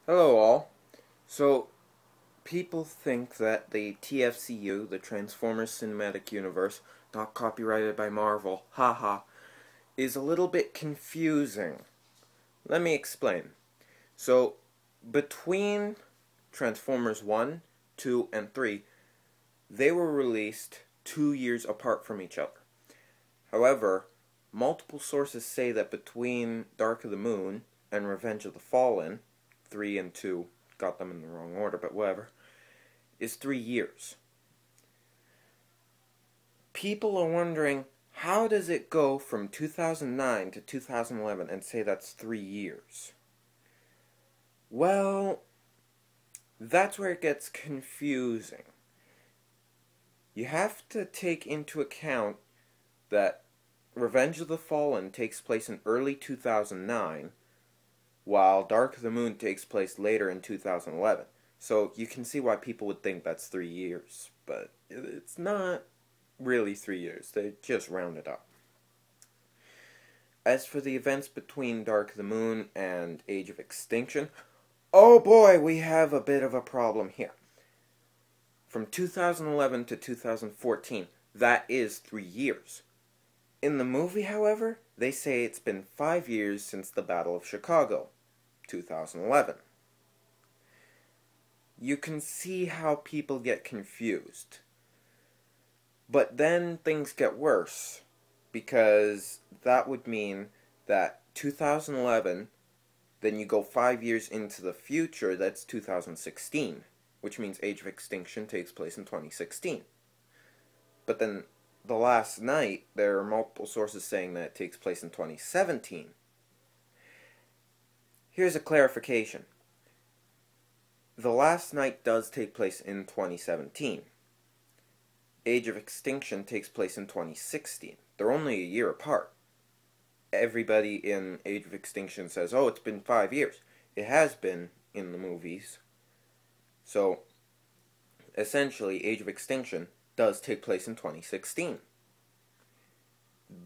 Hello all. So, people think that the TFCU, the Transformers Cinematic Universe, not copyrighted by Marvel, haha, is a little bit confusing. Let me explain. So, between Transformers 1, 2, and 3, they were released 2 years apart from each other. However, multiple sources say that between Dark of the Moon and Revenge of the Fallen, 3 and 2, got them in the wrong order, but whatever, is 3 years. People are wondering, how does it go from 2009 to 2011 and say that's 3 years? Well, that's where it gets confusing. You have to take into account that Revenge of the Fallen takes place in early 2009, while Dark of the Moon takes place later in 2011. So you can see why people would think that's 3 years, but it's not really 3 years. They just round it up. As for the events between Dark of the Moon and Age of Extinction, oh boy, we have a bit of a problem here. From 2011 to 2014, that is 3 years. In the movie, however, they say it's been 5 years since the Battle of Chicago, 2011. You can see how people get confused. But then things get worse, because that would mean that 2011, then you go 5 years into the future, that's 2016, which means Age of Extinction takes place in 2016. But then The Last Night, there are multiple sources saying that it takes place in 2017. Here's a clarification. The Last Night does take place in 2017. Age of Extinction takes place in 2016. They're only a year apart. Everybody in Age of Extinction says, oh, it's been 5 years. It has been in the movies. So, essentially, Age of Extinction does take place in 2016.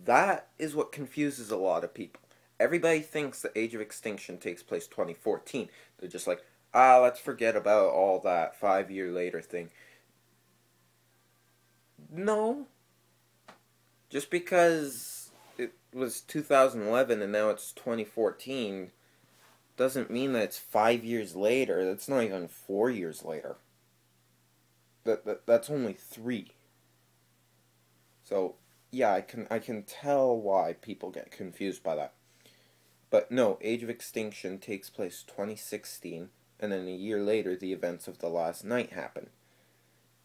That is what confuses a lot of people. Everybody thinks that Age of Extinction takes place 2014. They're just like, let's forget about all that 5 year later thing. No. Just because it was 2011 and now it's 2014 doesn't mean that it's 5 years later. That's not even 4 years later. That's only 3. So, yeah, I can tell why people get confused by that. But no, Age of Extinction takes place 2016, and then a year later the events of The Last Night happen.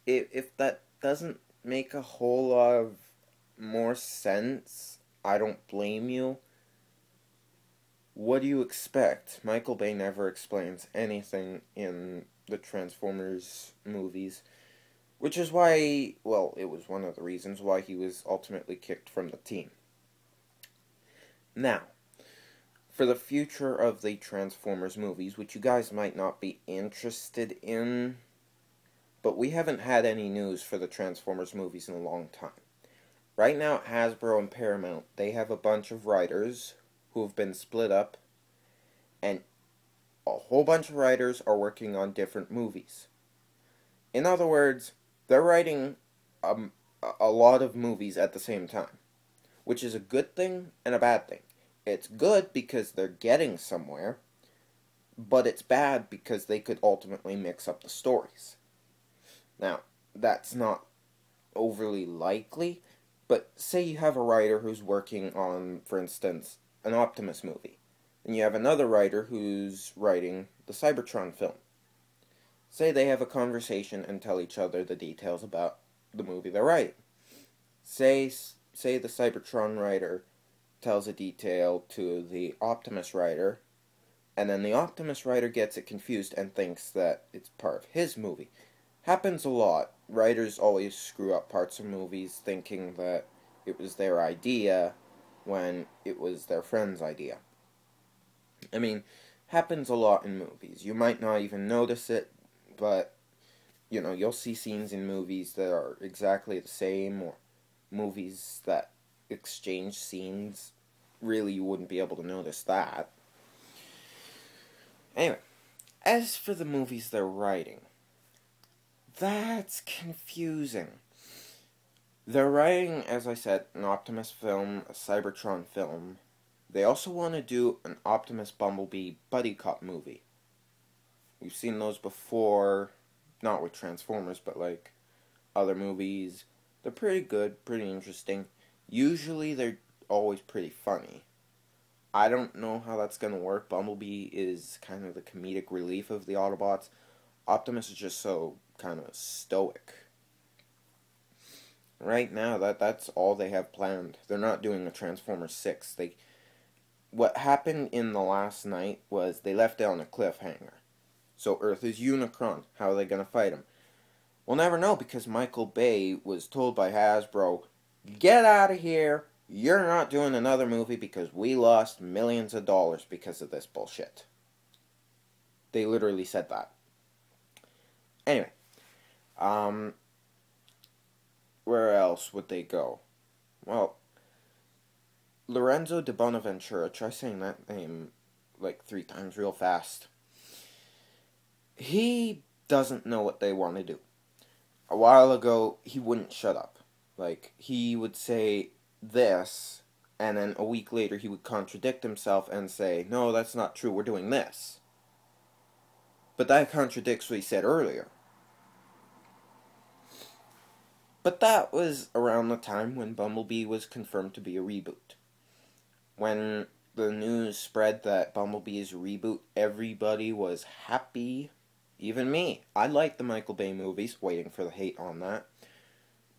If that doesn't make a whole lot of more sense, I don't blame you. What do you expect? Michael Bay never explains anything in the Transformers movies, which is why, well, it was one of the reasons why he was ultimately kicked from the team. Now, for the future of the Transformers movies, which you guys might not be interested in, but we haven't had any news for the Transformers movies in a long time. Right now, Hasbro and Paramount, they have a bunch of writers who have been split up, and a whole bunch of writers are working on different movies. In other words, they're writing a lot of movies at the same time, which is a good thing and a bad thing. It's good because they're getting somewhere, but it's bad because they could ultimately mix up the stories. Now, that's not overly likely, but say you have a writer who's working on, for instance, an Optimus movie, and you have another writer who's writing the Cybertron film. Say they have a conversation and tell each other the details about the movie they're writing. Say the Cybertron writer tells a detail to the Optimus writer, and then the Optimus writer gets it confused and thinks that it's part of his movie. Happens a lot. Writers always screw up parts of movies thinking that it was their idea when it was their friend's idea. I mean, happens a lot in movies. You might not even notice it, but, you know, you'll see scenes in movies that are exactly the same, or movies that exchange scenes. Really, you wouldn't be able to notice that. Anyway, As for the movies they're writing, that's confusing. They're writing, as I said, an Optimus film, a Cybertron film. They also want to do an Optimus Bumblebee buddy cop movie. We've seen those before, not with Transformers, but like other movies. They're pretty good, pretty interesting. Usually they're always pretty funny. I don't know how that's going to work. Bumblebee is kind of the comedic relief of the Autobots. Optimus is just so kind of stoic. Right now, that's all they have planned. They're not doing a Transformers 6. What happened in the last night was they left it on a cliffhanger. So Earth is Unicron. How are they going to fight him? We'll never know because Michael Bay was told by Hasbro, get out of here. You're not doing another movie because we lost millions of dollars because of this bullshit. They literally said that. Anyway, where else would they go? Well, Lorenzo de Bonaventura, try saying that name like 3 times real fast. He doesn't know what they want to do. A while ago, he wouldn't shut up. Like, he would say this, and then a week later he would contradict himself and say, no, that's not true, we're doing this. But that contradicts what he said earlier. But that was around the time when Bumblebee was confirmed to be a reboot. When the news spread that Bumblebee is a reboot, everybody was happy. Even me. I like the Michael Bay movies, waiting for the hate on that.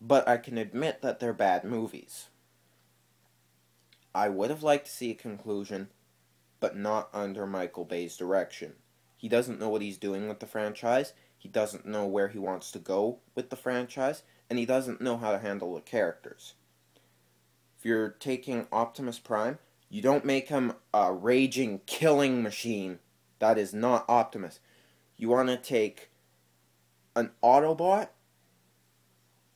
But I can admit that they're bad movies. I would have liked to see a conclusion, but not under Michael Bay's direction. He doesn't know what he's doing with the franchise, he doesn't know where he wants to go with the franchise, and he doesn't know how to handle the characters. If you're taking Optimus Prime, you don't make him a raging, killing machine. That is not Optimus. You want to take an Autobot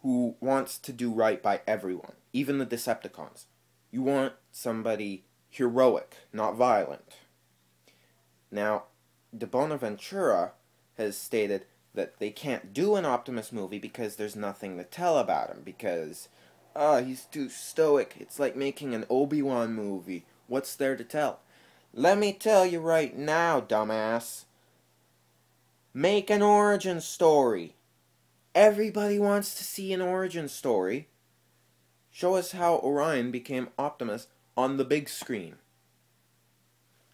who wants to do right by everyone, even the Decepticons. You want somebody heroic, not violent. Now, de Bonaventura has stated that they can't do an Optimus movie because there's nothing to tell about him, because, he's too stoic. It's like making an Obi-Wan movie. What's there to tell? Let me tell you right now, dumbass. Make an origin story. Everybody wants to see an origin story. Show us how Orion became Optimus on the big screen.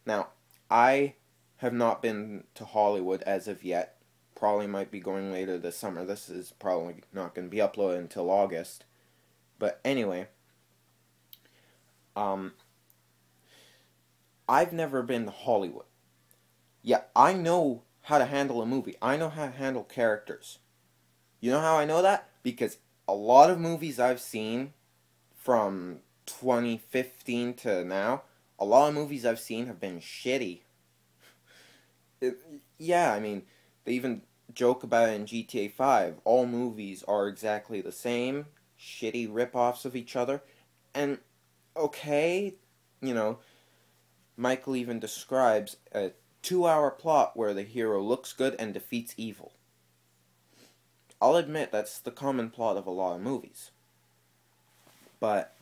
Now, I have not been to Hollywood as of yet. Probably might be going later this summer. This is probably not going to be uploaded until August. But anyway, I've never been to Hollywood. Yeah, I know how to handle a movie. I know how to handle characters. You know how I know that? Because a lot of movies I've seen from 2015 to now, a lot of movies I've seen have been shitty. Yeah, I mean, they even joke about it in GTA 5. All movies are exactly the same, shitty rip-offs of each other. And, okay, you know, Michael even describes a 2-hour plot where the hero looks good and defeats evil. I'll admit that's the common plot of a lot of movies. But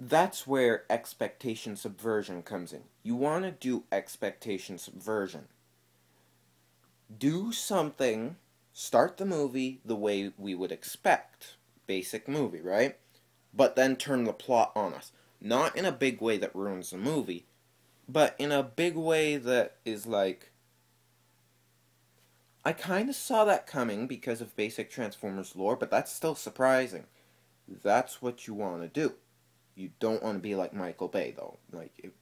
that's where expectation subversion comes in. You want to do expectation subversion. Do something, start the movie the way we would expect. Basic movie, right? But then turn the plot on us. Not in a big way that ruins the movie, but in a big way that is like, I kind of saw that coming because of basic Transformers lore, but that's still surprising. That's what you want to do. You don't want to be like Michael Bay, though. Like,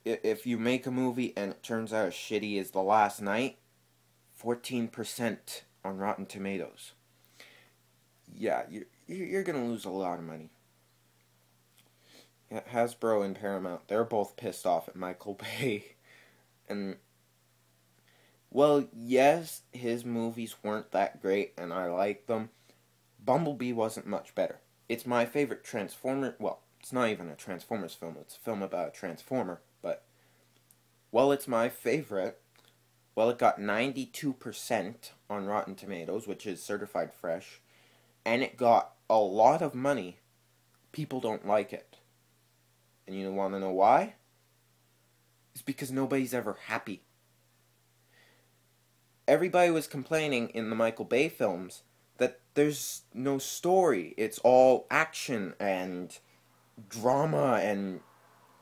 if you make a movie and it turns out as shitty as The Last Night, 14% on Rotten Tomatoes. Yeah, you're going to lose a lot of money. Hasbro and Paramount, they're both pissed off at Michael Bay. And, well, yes, his movies weren't that great, and I like them. Bumblebee wasn't much better. It's my favorite Transformer, well, it's not even a Transformers film, it's a film about a Transformer, but, well, it's my favorite. Well, it got 92% on Rotten Tomatoes, which is certified fresh, and it got a lot of money. People don't like it. And you want to know why? It's because nobody's ever happy. Everybody was complaining in the Michael Bay films that there's no story. It's all action and drama and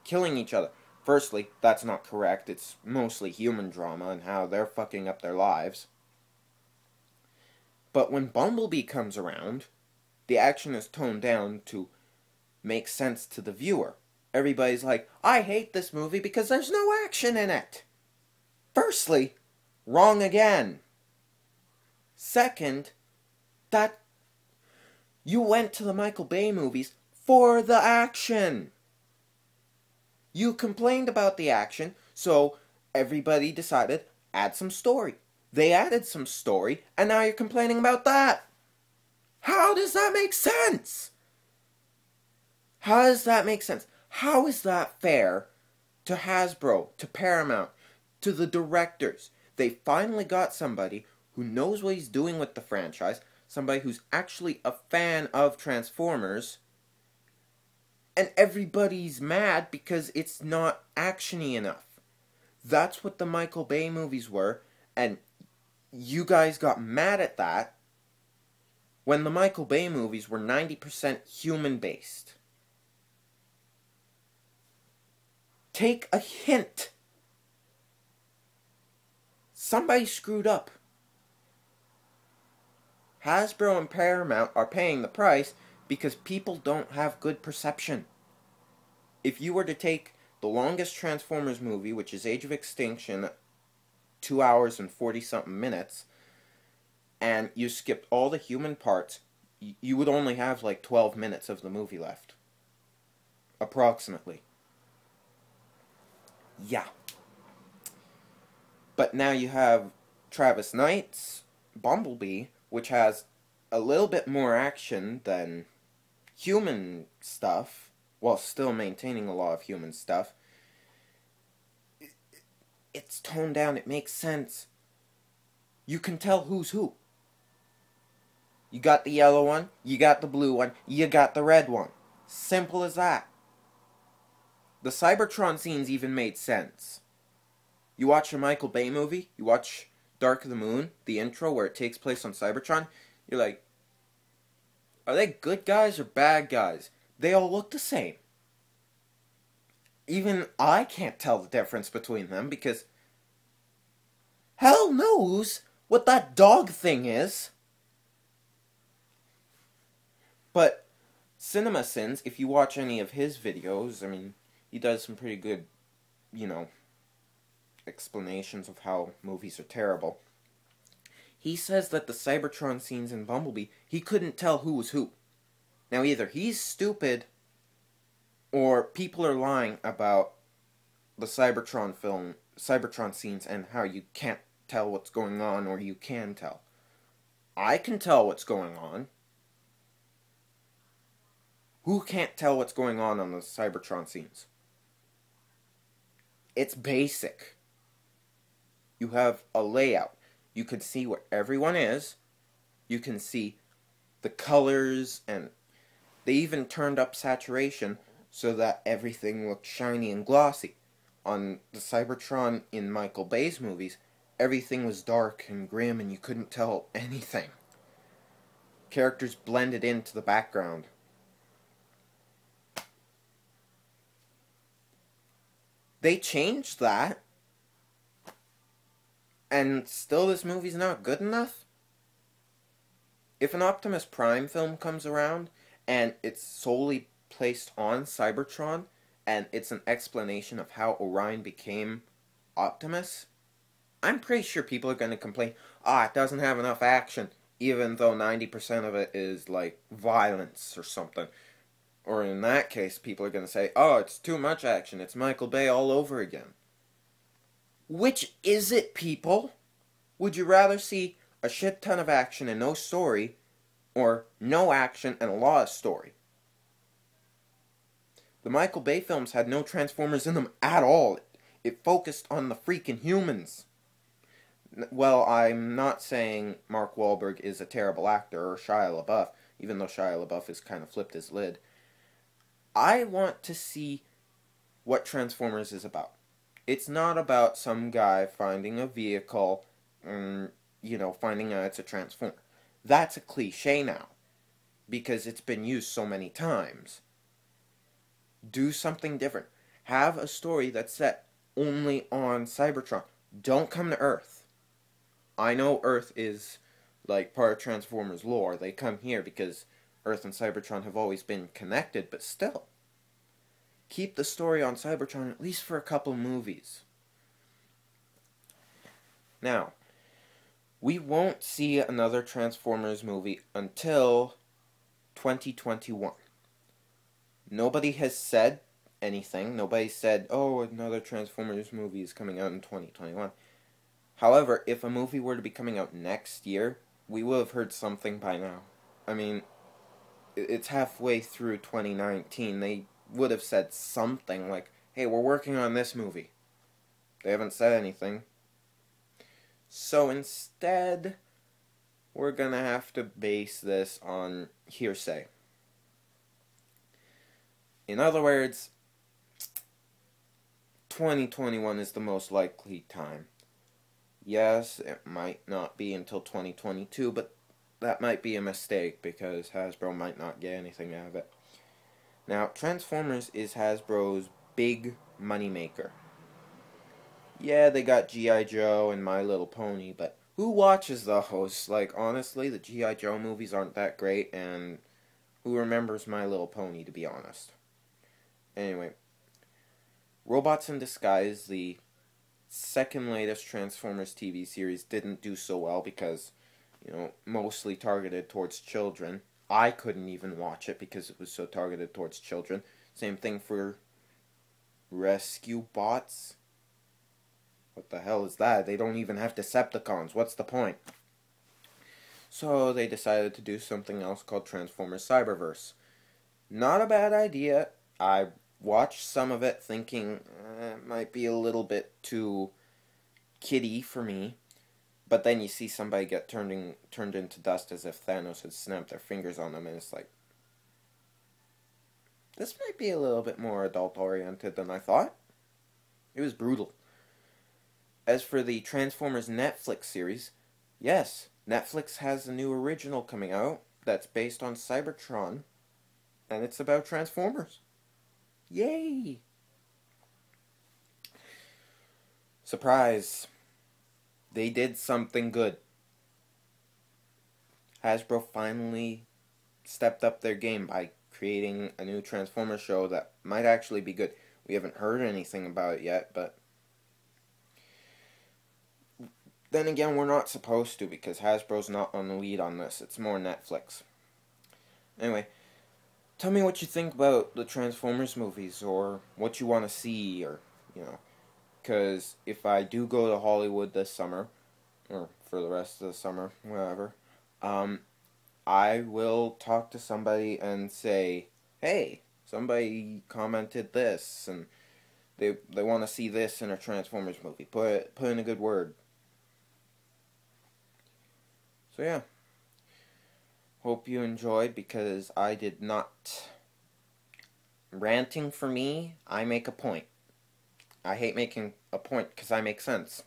killing each other. Firstly, that's not correct. It's mostly human drama and how they're fucking up their lives. But when Bumblebee comes around, the action is toned down to make sense to the viewer. Everybody's like, I hate this movie because there's no action in it. Firstly, wrong again. Second, that you went to the Michael Bay movies for the action. You complained about the action, so everybody decided, add some story. They added some story, and now you're complaining about that. How does that make sense? How does that make sense? How is that fair to Hasbro, to Paramount, to the directors? They finally got somebody who knows what he's doing with the franchise, somebody who's actually a fan of Transformers, and everybody's mad because it's not action-y enough. That's what the Michael Bay movies were, and you guys got mad at that when the Michael Bay movies were 90% human-based. Take a hint. Somebody screwed up. Hasbro and Paramount are paying the price because people don't have good perception. If you were to take the longest Transformers movie, which is Age of Extinction, 2 hours and 40-something minutes, and you skipped all the human parts, you would only have like 12 minutes of the movie left. Approximately. Yeah. But now you have Travis Knight's Bumblebee, which has a little bit more action than human stuff, while still maintaining a lot of human stuff. It's toned down, it makes sense. You can tell who's who. You got the yellow one, you got the blue one, you got the red one. Simple as that. The Cybertron scenes even made sense. You watch a Michael Bay movie, you watch Dark of the Moon, the intro where it takes place on Cybertron, you're like, are they good guys or bad guys? They all look the same. Even I can't tell the difference between them because hell knows what that dog thing is. But CinemaSins, if you watch any of his videos, I mean, he does some pretty good, explanations of how movies are terrible. He says that the Cybertron scenes in Bumblebee, he couldn't tell who was who. Now either he's stupid, or people are lying about the Cybertron scenes and how you can't tell what's going on, or you can tell. I can tell what's going on. Who can't tell what's going on the Cybertron scenes? It's basic. You have a layout. You can see where everyone is. You can see the colors, and they even turned up saturation so that everything looked shiny and glossy. On the Cybertron in Michael Bay's movies, everything was dark and grim and you couldn't tell anything. Characters blended into the background. They changed that, and still this movie's not good enough? If an Optimus Prime film comes around, and it's solely placed on Cybertron, and it's an explanation of how Orion became Optimus, I'm pretty sure people are going to complain, it doesn't have enough action, even though 90% of it is, like, violence or something. Or in that case, people are going to say, it's too much action, it's Michael Bay all over again. Which is it, people? Would you rather see a shit ton of action and no story, or no action and a lot of story? The Michael Bay films had no Transformers in them at all. It focused on the freaking humans. Well, I'm not saying Mark Wahlberg is a terrible actor or Shia LaBeouf, even though Shia LaBeouf has kind of flipped his lid. I want to see what Transformers is about. It's not about some guy finding a vehicle and, finding out it's a Transformer. That's a cliche now, because it's been used so many times. Do something different. Have a story that's set only on Cybertron. Don't come to Earth. I know Earth is like part of Transformers lore. They come here because Earth and Cybertron have always been connected, but still. Keep the story on Cybertron at least for a couple movies. Now, we won't see another Transformers movie until 2021. Nobody has said anything. Nobody said, oh, another Transformers movie is coming out in 2021. However, if a movie were to be coming out next year, we will have heard something by now. I mean, it's halfway through 2019. They would have said something like, hey, we're working on this movie. They haven't said anything. So instead, we're going to have to base this on hearsay. In other words, 2021 is the most likely time. Yes, it might not be until 2022, but that might be a mistake because Hasbro might not get anything out of it. Now, Transformers is Hasbro's big moneymaker. Yeah, they got G.I. Joe and My Little Pony, but who watches those? Like, honestly, the G.I. Joe movies aren't that great, and who remembers My Little Pony, to be honest? Anyway, Robots in Disguise, the second latest Transformers TV series, didn't do so well because, mostly targeted towards children. I couldn't even watch it because it was so targeted towards children. Same thing for Rescue Bots. What the hell is that? They don't even have Decepticons. What's the point? So they decided to do something else called Transformers Cyberverse. Not a bad idea. I watched some of it thinking it might be a little bit too kiddie for me. But then you see somebody get turned into dust as if Thanos had snapped their fingers on them, and it's like, this might be a little bit more adult-oriented than I thought. It was brutal. As for the Transformers Netflix series, yes, Netflix has a new original coming out that's based on Cybertron, and it's about Transformers. Yay! Surprise! They did something good. Hasbro finally stepped up their game by creating a new Transformers show that might actually be good. We haven't heard anything about it yet, but then again, we're not supposed to because Hasbro's not on the lead on this. It's more Netflix. Anyway, tell me what you think about the Transformers movies, or what you want to see, or, because if I do go to Hollywood this summer, or for the rest of the summer, whatever, I will talk to somebody and say, hey, somebody commented this, and they want to see this in a Transformers movie. Put in a good word. So yeah, hope you enjoyed, because I did not. Ranting for me, I make a point. I hate making a point because I make sense.